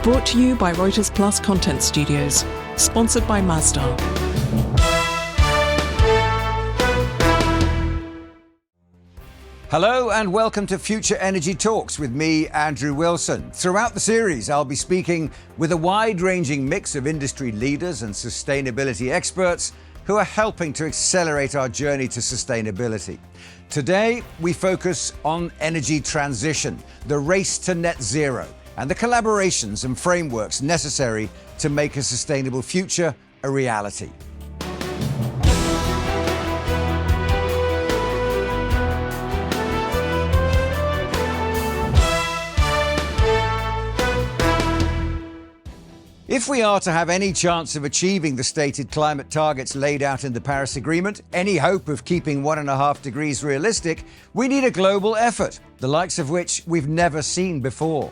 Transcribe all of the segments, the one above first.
Brought to you by Reuters Plus Content Studios. Sponsored by Mazda. Hello and welcome to Future Energy Talks with me, Andrew Wilson. Throughout the series, I'll be speaking with a wide-ranging mix of industry leaders and sustainability experts who are helping to accelerate our journey to sustainability. Today, we focus on energy transition, the race to net zero, and the collaborations and frameworks necessary to make a sustainable future a reality. If we are to have any chance of achieving the stated climate targets laid out in the Paris Agreement, any hope of keeping 1.5 degrees realistic, we need a global effort, the likes of which we've never seen before.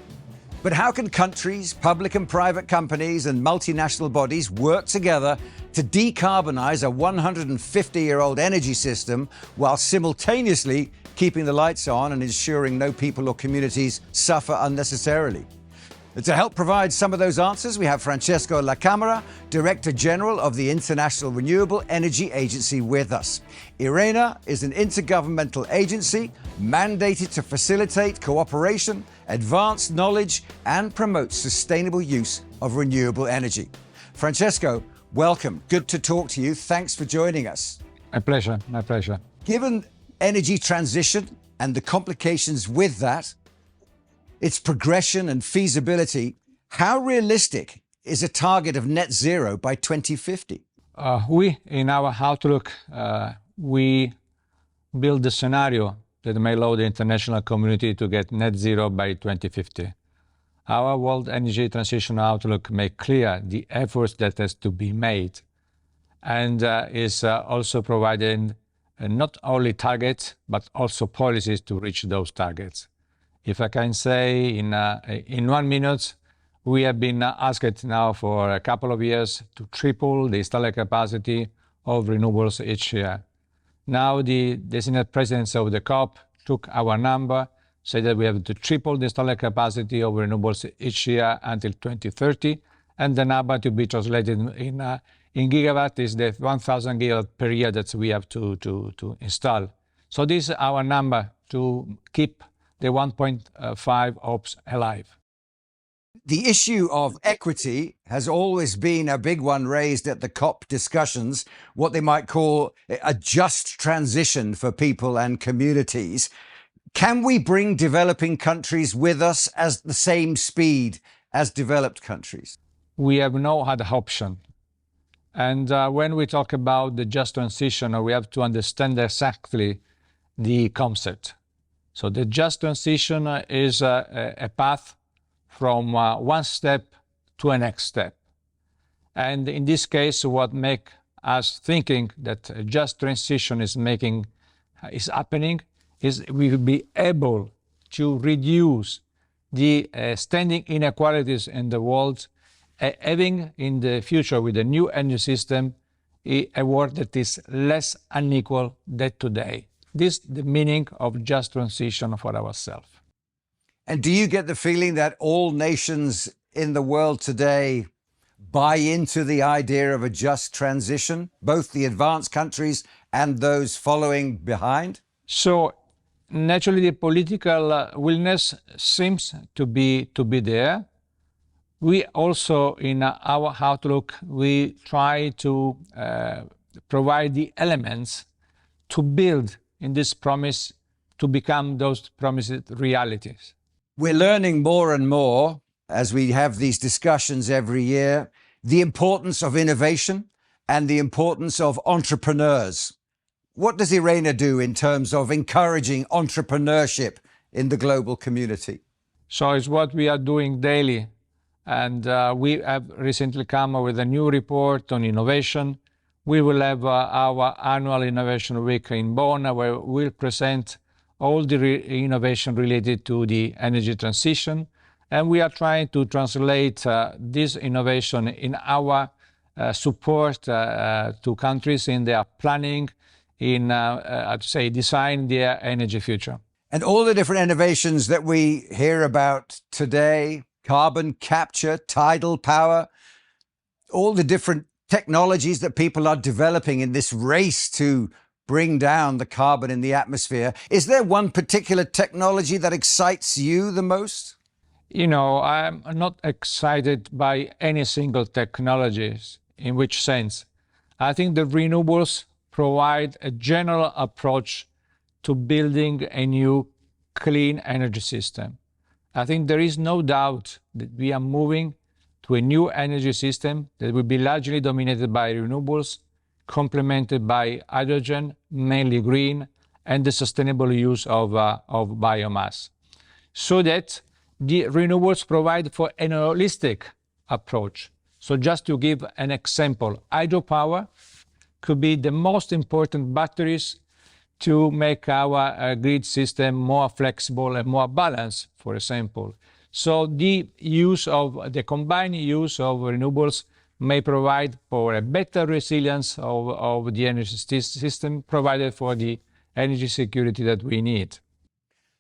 But how can countries, public and private companies and multinational bodies work together to decarbonize a 150-year-old energy system while simultaneously keeping the lights on and ensuring no people or communities suffer unnecessarily? To help provide some of those answers, we have Francesco La Camera, Director General of the International Renewable Energy Agency, with us. IRENA is an intergovernmental agency mandated to facilitate cooperation, advance knowledge, and promote sustainable use of renewable energy. Francesco, welcome. Good to talk to you. Thanks for joining us. My pleasure. My pleasure. Given energy transition and the complications with that, its progression and feasibility, how realistic is a target of net zero by 2050? We, in our outlook, we build the scenario that may allow the international community to get net zero by 2050. Our World Energy Transition Outlook makes clear the efforts that has to be made, and is also providing not only targets, but also policies to reach those targets. If I can say in 1 minute, we have been asked now for a couple of years to triple the installed capacity of renewables each year. Now the designated presidents of the COP took our number, said that we have to triple the installed capacity of renewables each year until 2030, and the number to be translated in gigawatt is the 1,000 gigawatt per year that we have to install. So this is our number to keep the 1.5 ops alive. The issue of equity has always been a big one raised at the COP discussions, what they might call a just transition for people and communities. Can we bring developing countries with us at the same speed as developed countries? We have no other option. And when we talk about the just transition, we have to understand exactly the concept. So the just transition is a path from one step to a next step. And in this case, what makes us thinking that a just transition is happening is we will be able to reduce the standing inequalities in the world, having in the future with the new energy system a world that is less unequal than today. This is the meaning of just transition for ourselves. And do you get the feeling that all nations in the world today buy into the idea of a just transition, both the advanced countries and those following behind? So naturally, the political willingness seems to be there. We also, in our outlook, we try to provide the elements to build in this promise to become those promised realities. We're learning more and more as we have these discussions every year, the importance of innovation and the importance of entrepreneurs. What does IRENA do in terms of encouraging entrepreneurship in the global community? So it's what we are doing daily. And we have recently come up with a new report on innovation. We will have our annual Innovation Week in Bonn, where we'll present all the innovation related to the energy transition. And we are trying to translate this innovation in our support to countries in their planning, in, I'd say, design their energy future. And all the different innovations that we hear about today, carbon capture, tidal power, all the different technologies that people are developing in this race to bring down the carbon in the atmosphere. Is there one particular technology that excites you the most? You know, I'm not excited by any single technologies. In which sense? I think the renewables provide a general approach to building a new clean energy system. I think there is no doubt that we are moving to a new energy system that will be largely dominated by renewables, complemented by hydrogen, mainly green, and the sustainable use of biomass. So that the renewables provide for an holistic approach. So just to give an example, hydropower could be the most important batteries to make our grid system more flexible and more balanced, for example. So the combined use of renewables may provide for a better resilience of the energy system, provided for the energy security that we need.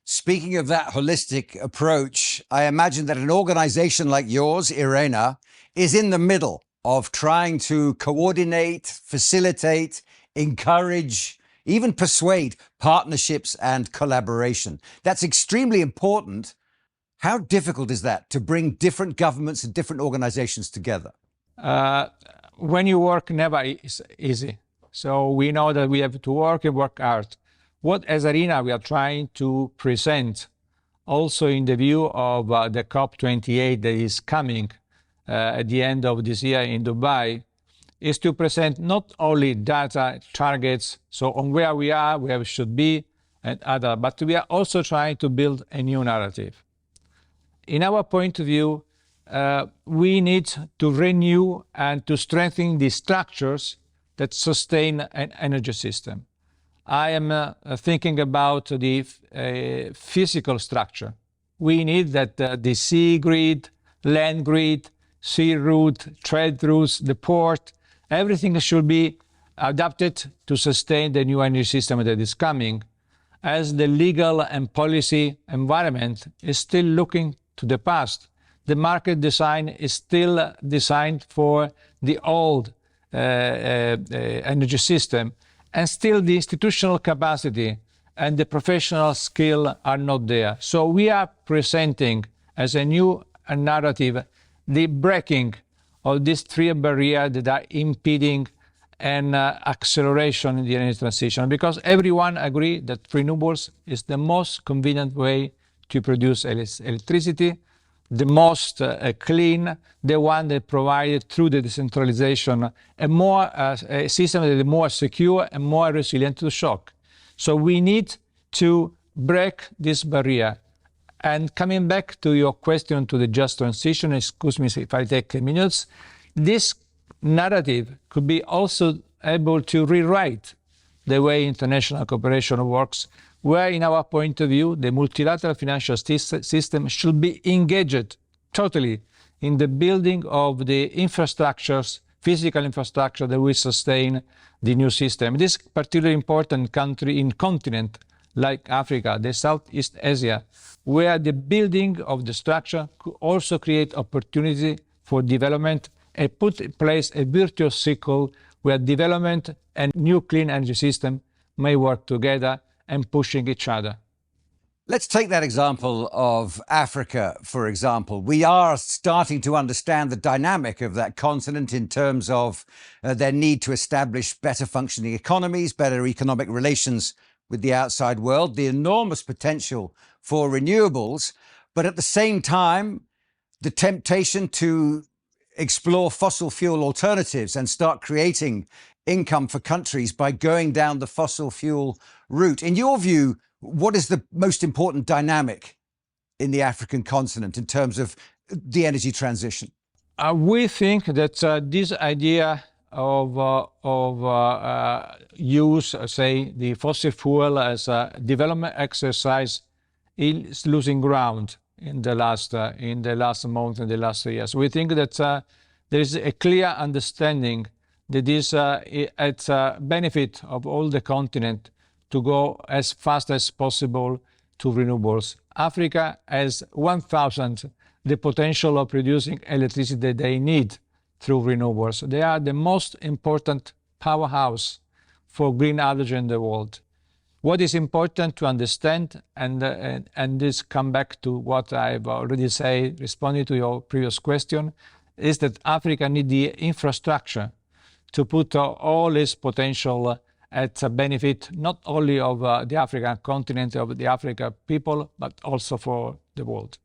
Speaking of that holistic approach, I imagine that an organization like yours, IRENA, is in the middle of trying to coordinate, facilitate, encourage, even persuade partnerships and collaboration. That's extremely important. How difficult is that to bring different governments and different organizations together? When you work, never is easy. So we know that we have to work and work hard. What as IRENA we are trying to present, also in the view of the COP28 that is coming at the end of this year in Dubai, is to present not only data targets, so on where we should be, and other, but we are also trying to build a new narrative. In our point of view, we need to renew and to strengthen the structures that sustain an energy system. I am thinking about the physical structure. We need that the sea grid, land grid, sea route, trade routes, the port, everything should be adapted to sustain the new energy system that is coming, as the legal and policy environment is still looking to the past. The market design is still designed for the old energy system, and still the institutional capacity and the professional skill are not there. So we are presenting as a new narrative the breaking of these three barriers that are impeding an acceleration in the energy transition, because everyone agrees that renewables is the most convenient way to produce electricity, the most clean, the one that provided through the decentralization a system that is more secure and more resilient to shock. So we need to break this barrier. And coming back to your question to the just transition, excuse me if I take minutes, this narrative could be also able to rewrite the way international cooperation works, where in our point of view, the multilateral financial system should be engaged totally in the building of the infrastructures, physical infrastructure that will sustain the new system. This is particularly important in continent like Africa, the Southeast Asia, where the building of the structure could also create opportunity for development and put in place a virtuous cycle where development and new clean energy system may work together and pushing each other. Let's take that example of Africa, for example. We are starting to understand the dynamic of that continent in terms of their need to establish better functioning economies, better economic relations with the outside world, the enormous potential for renewables, but at the same time, the temptation to explore fossil fuel alternatives and start creating income for countries by going down the fossil fuel route. In your view, what is the most important dynamic in the African continent in terms of the energy transition? We think that this idea of use, say, the fossil fuel as a development exercise is losing ground in the last month and the last years. We think that there is a clear understanding that is at benefit of all the continent to go as fast as possible to renewables. Africa has 1,000 the potential of producing electricity that they need through renewables. They are the most important powerhouse for green hydrogen in the world. What is important to understand, and this come back to what I've already said, responding to your previous question, is that Africa needs the infrastructure to put all its potential at a benefit not only of the African continent, of the African people, but also for the world.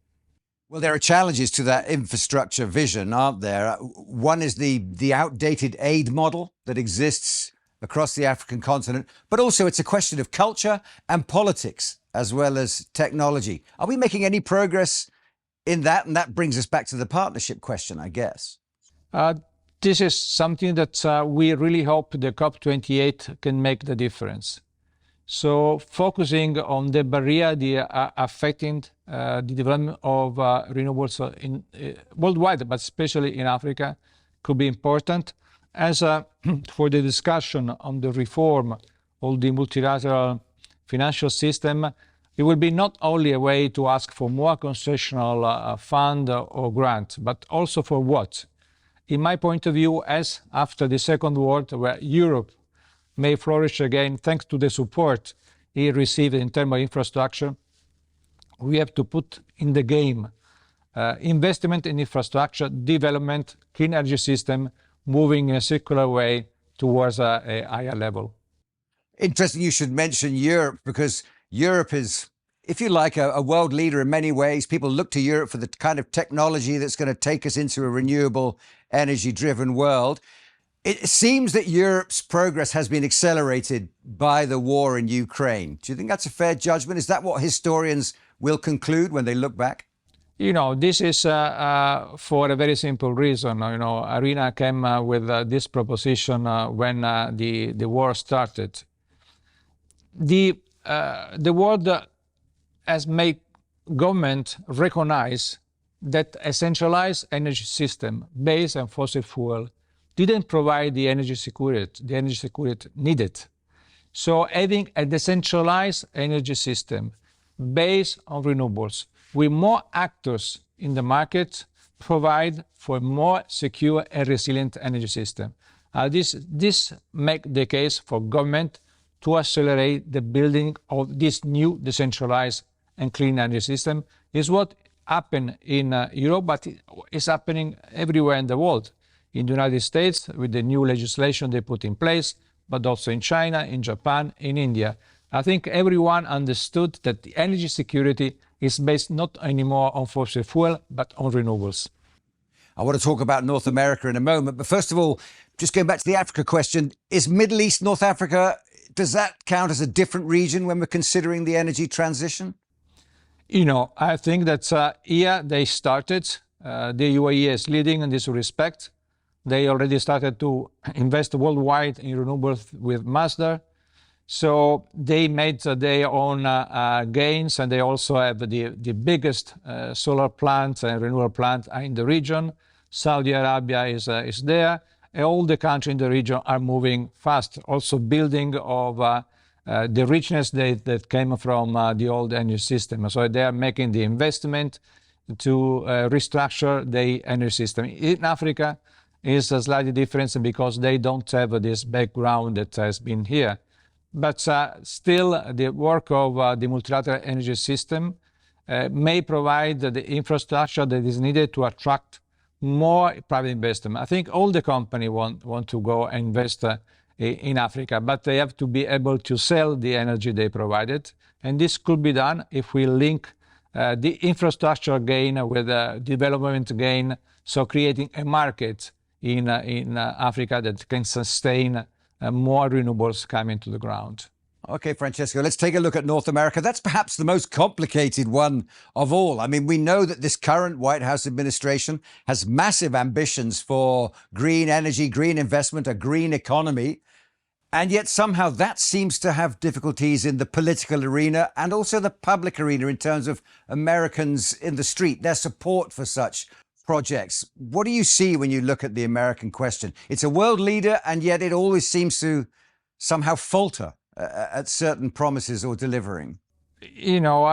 Well, there are challenges to that infrastructure vision, aren't there? One is the outdated aid model that exists across the African continent, but also it's a question of culture and politics as well as technology. Are we making any progress in that? And that brings us back to the partnership question, I guess. This is something that we really hope the COP28 can make the difference. So focusing on the barrier affecting the development of renewables worldwide, but especially in Africa, could be important. As for the discussion on the reform of the multilateral financial system, it will be not only a way to ask for more concessional fund or grant, but also for what? In my point of view, as after the Second World, where Europe may flourish again thanks to the support it received in terms of infrastructure, we have to put in the game investment in infrastructure, development, clean energy system, moving in a circular way towards a higher level. Interesting you should mention Europe, because Europe is, if you like, a world leader in many ways. People look to Europe for the kind of technology that's going to take us into a renewable, energy-driven world. It seems that Europe's progress has been accelerated by the war in Ukraine. Do you think that's a fair judgment? Is that what historians will conclude when they look back? You know, this is for a very simple reason. You know, Arena came with this proposition when the war started. The world has made government recognize that a centralized energy system based on fossil fuel didn't provide the energy security needed. So having a decentralized energy system based on renewables with more actors in the market provide for a more secure and resilient energy system. This makes the case for government to accelerate the building of this new decentralized and clean energy system. Is what happened in Europe, but it is happening everywhere in the world. In the United States, with the new legislation they put in place, but also in China, in Japan, in India. I think everyone understood that the energy security is based not anymore on fossil fuel, but on renewables. I want to talk about North America in a moment, but first of all, just going back to the Africa question, is Middle East, North Africa, does that count as a different region when we're considering the energy transition? You know, I think that here they started. The UAE is leading in this respect. They already started to invest worldwide in renewables with Masdar. So they made their own gains, and they also have the biggest solar plant and renewable plant in the region. Saudi Arabia is there. And all the countries in the region are moving fast, also building of the richness that came from the old energy system. So they are making the investment to restructure the energy system. In Africa, is a slightly different because they don't have this background that has been here. But still, the work of the multilateral energy system may provide the infrastructure that is needed to attract more private investment. I think all the companies want to go and invest in Africa, but they have to be able to sell the energy they provided. And this could be done if we link the infrastructure gain with development gain, so creating a market in Africa that can sustain more renewables coming to the ground. Okay, Francesco, let's take a look at North America. That's perhaps the most complicated one of all. I mean, we know that this current White House administration has massive ambitions for green energy, green investment, a green economy. And yet somehow that seems to have difficulties in the political arena and also the public arena in terms of Americans in the street, their support for such projects. What do you see when you look at the American question? It's a world leader, and yet it always seems to somehow falter at certain promises or delivering. You know,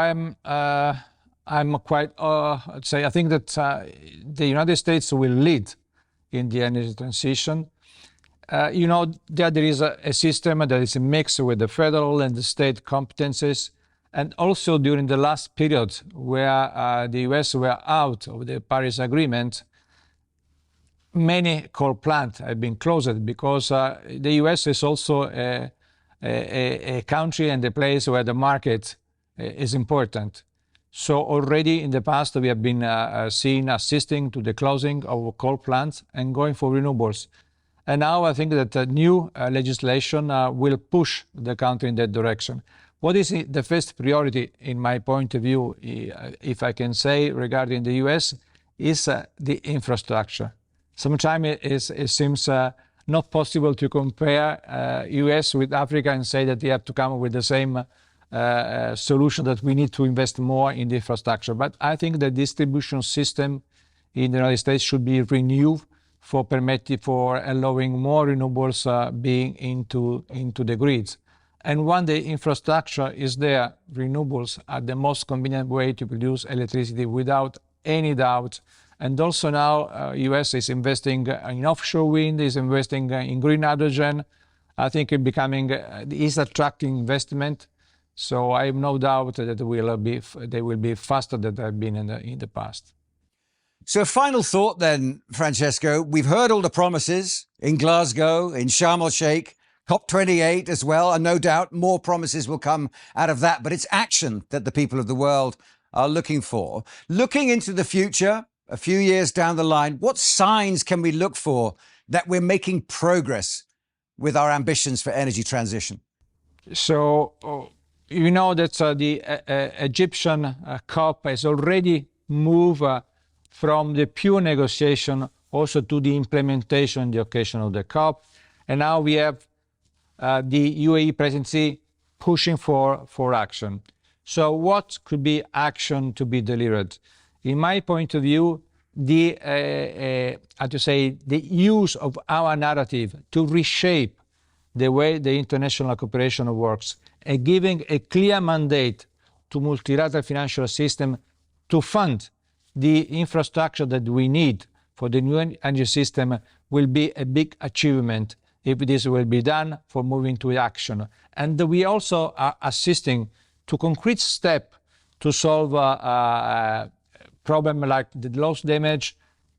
I'm quite, I'd say, I think that the United States will lead in the energy transition. There is a system that is a mix with the federal and the state competences. And also during the last period where the US were out of the Paris Agreement, many coal plants have been closed because the US is also a country and a place where the market is important. So already in the past we have been assisting to the closing of coal plants and going for renewables. And now I think that the new legislation will push the country in that direction. What is the first priority, in my point of view, if I can say, regarding the US, is the infrastructure. Sometimes it seems not possible to compare US with Africa and say that they have to come with the same solution, that we need to invest more in the infrastructure. But I think the distribution system in the United States should be renewed for allowing more renewables being into the grids. And when the infrastructure is there, renewables are the most convenient way to produce electricity without any doubt. And also now US is investing in offshore wind, is investing in green hydrogen. I think is attracting investment. So I have no doubt that they will be faster than they have been in the past. So final thought then, Francesco. We've heard all the promises in Glasgow, in Sharm el-Sheikh, COP28 as well, and no doubt more promises will come out of that. But it's action that the people of the world are looking for. Looking into the future, a few years down the line, what signs can we look for that we're making progress with our ambitions for energy transition? So, you know that the Egyptian COP has already moved from the pure negotiation also to the implementation, the occasion of the COP. And now we have the UAE presidency pushing for action. So what could be action to be delivered? In my point of view, the use of our narrative to reshape the way the international cooperation works and giving a clear mandate to multilateral financial system to fund the infrastructure that we need for the new energy system will be a big achievement if this will be done for moving to action. And we also are assisting to concrete steps to solve a problem like the loss damage.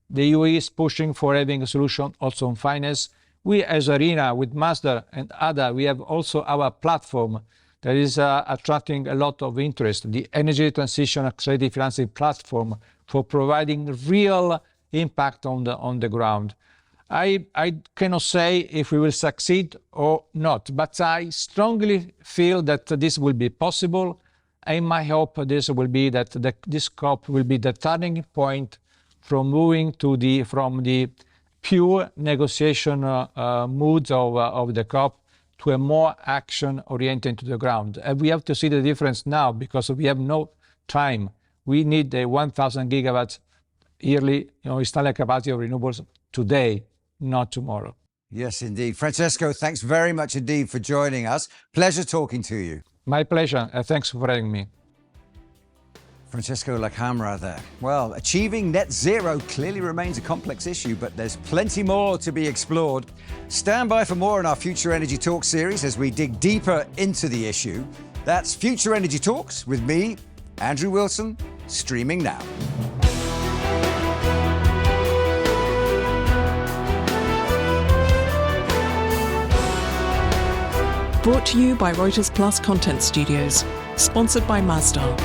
The UAE is pushing for having a solution also on finance. We as ARENA with Masdar and other, we have also our platform that is attracting a lot of interest, the Energy Transition Accelerated Financing Platform, for providing real impact on the ground. I cannot say if we will succeed or not, but I strongly feel that this will be possible. And my hope this will be that this COP will be the turning point from moving from the pure negotiation mood of the COP to a more action-oriented to the ground. And we have to see the difference now because we have no time. We need a 1,000 gigawatts yearly installed capacity of renewables today, not tomorrow. Yes, indeed. Francesco, thanks very much indeed for joining us. Pleasure talking to you. My pleasure. Thanks for having me. Francesco La Camera there. Well, achieving net zero clearly remains a complex issue, but there's plenty more to be explored. Stand by for more in our Future Energy Talks series as we dig deeper into the issue. That's Future Energy Talks with me, Andrew Wilson, streaming now. Brought to you by Reuters Plus Content Studios. Sponsored by Masdar.